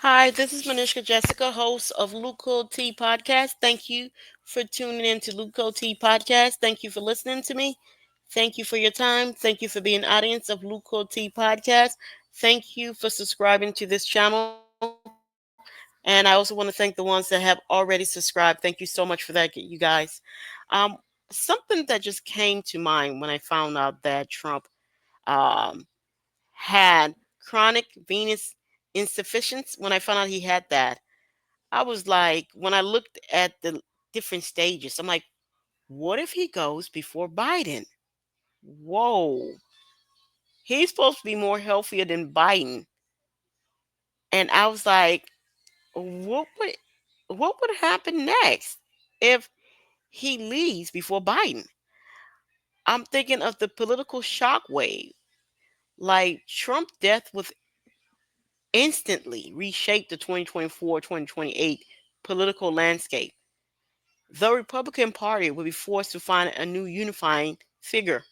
Hi, this is Manishka Jessica, host of Luco T Podcast. Thank you for tuning in to Luco T Podcast. Thank you for listening to me. Thank you for your time. Thank you for being an audience of Luco T Podcast. Thank you for subscribing to this channel. And I also want to thank the ones that have already subscribed. Thank you so much for that, you guys. Um, Something that just came to mind when I found out that Trump um, had chronic venous insufficiency. When I found out he had that, I was like, when I looked at the different stages, I'm like, what if he goes before Biden? Whoa, he's supposed to be more healthier than Biden. And I was like, what would happen next if he leaves before Biden? I'm thinking of the political shockwave. Like Trump's death would instantly reshape the 2024-2028 political landscape. The Republican Party will be forced to find a new unifying figure.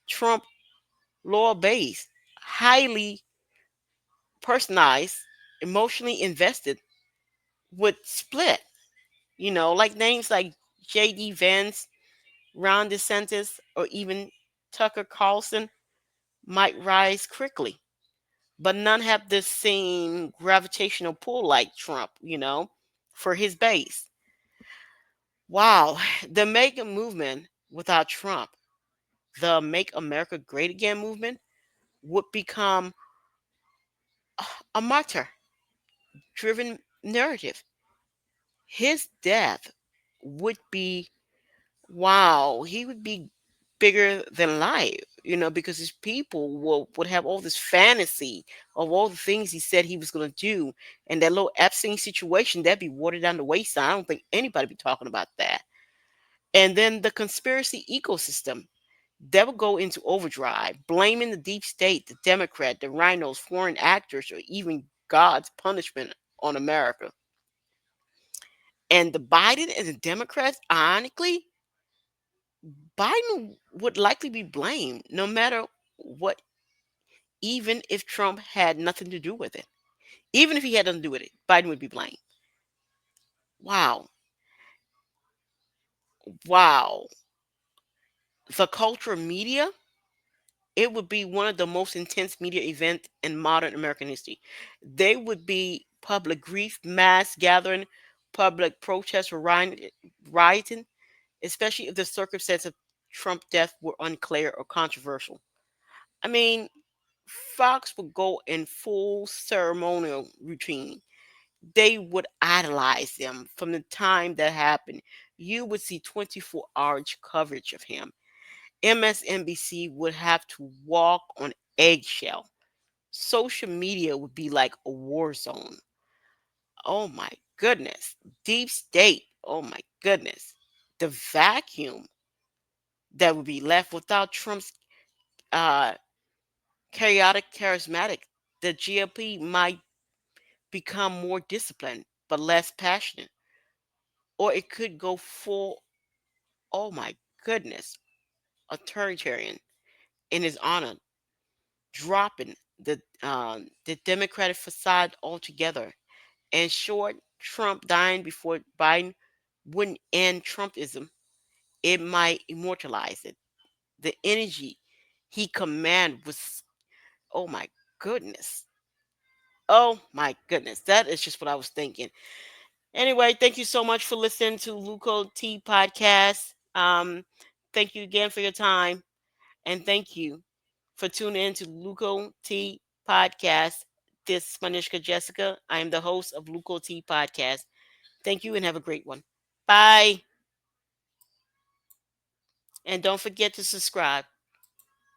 Trump loyal base, highly personalized, emotionally invested, would split. Like names like J.D. Vance, Ron DeSantis, or even Tucker Carlson might rise quickly, but none have the same gravitational pull like Trump, for his base. Wow, the MAGA movement without Trump, the Make America Great Again movement, would become a martyr driven narrative. His death would be, wow, he would be bigger than life, because his people would have all this fantasy of all the things he said he was going to do. And that little Epstein situation, that'd be watered down the wayside. I don't think anybody be talking about that. And then the conspiracy ecosystem, that would go into overdrive, blaming the deep state, the Democrat, the rhinos, foreign actors, or even God's punishment on America. And the Biden and the Democrats, ironically, Biden would likely be blamed no matter what, even if Trump had nothing to do with it. Even if he had nothing to do with it, Biden would be blamed. Wow. Wow. The culture media, it would be one of the most intense media events in modern American history. They would be public grief, mass gathering, public protests, or rioting, especially if the circumstances of Trump's death were unclear or controversial. I mean, Fox would go in full ceremonial routine. They would idolize them from the time that happened. You would see 24-hour coverage of him. MSNBC would have to walk on eggshell. Social media would be like a war zone. Oh my goodness. Deep state. Oh my goodness. The vacuum that would be left without Trump's uh, chaotic charismatic. The GOP might become more disciplined but less passionate. Or it could go full, oh my goodness, authoritarian in his honor, dropping the Democratic facade altogether. In short, Trump dying before Biden wouldn't end Trumpism. It might immortalize it. The energy he commanded was, oh my goodness. Oh my goodness. That is just what I was thinking. Anyway, thank you so much for listening to Luco T Podcast. Thank you again for your time. And thank you for tuning in to Luco T Podcast. This is Manishka Jessica. I am the host of Luco T Podcast. Thank you and have a great one. Bye. And don't forget to subscribe.